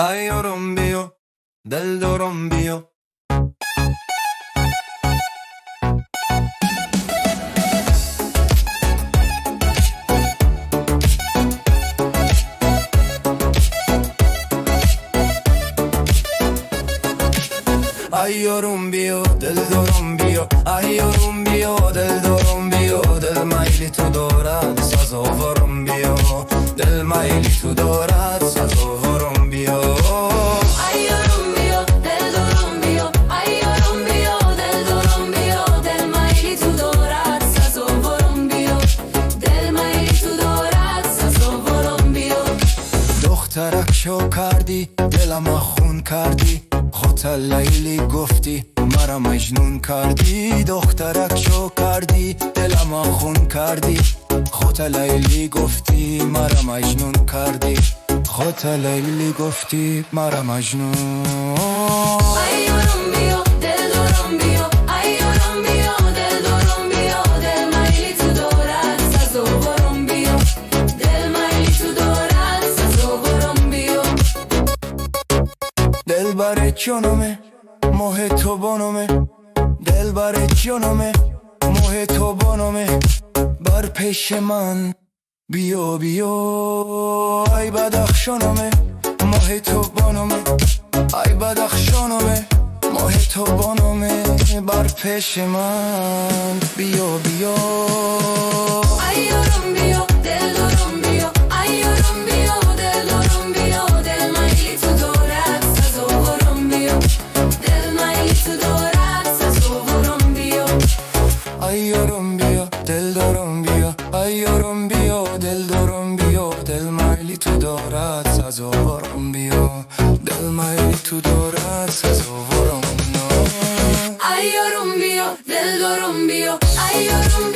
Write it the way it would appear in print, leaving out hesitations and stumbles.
ایارم بیا دل دارم بیا. ایارم بیا دل دارم بیا، ایارم بیا دل دارم بیا. دل میلی تو دارد سزاوارم بیا، دل میلی تو دارد سزاوارم بیا. ایارم بیا دل دارم بیا، ایارم بیا دل دارم بیا. دل میلی تو دارد سزاوارم بیا، دل میلی تو دارد سزاوارم بیا. دخترک شو کردی دلم خون کردی، خودت لیلی گفتی مرا مجنون کردی. دخترک شو کردی دلم خون کردی، خودت لیلی گفتی مرا مجنون کردی. خودت لیلی گفتی مرا مجنون. ایارم بیا دل دارم بیا، ایارم بیا دل دارم بیا. دل میلی تو دارد سزاوارم بیا، دل میلی تو دارد سزاوارم بیا. دل بر جانمه ماه تو بانمه، دل بر جانمه ماه تو بانمه. بر پیش من بیا بیا ای بدخشانمه ماه تو بانمه، ای بدخشانمه ماه تو بانمه. بر پیش من بیا بیا. ایارم بیا دل دارم بیا، ایارم بیا دل دارم بیا. دل میلی تو دارد سزاوارم بیا، دل میلی تو دارد سزاوارم بیا. ایارم بیا دل دارم بیا، ایارم بیا دل دارم بیا. دل میلی تو دارد سزاوارم بیا، دل میلی تو دارد سزاوارم بیا. ایارم بیا دل دارم بیا، ایارم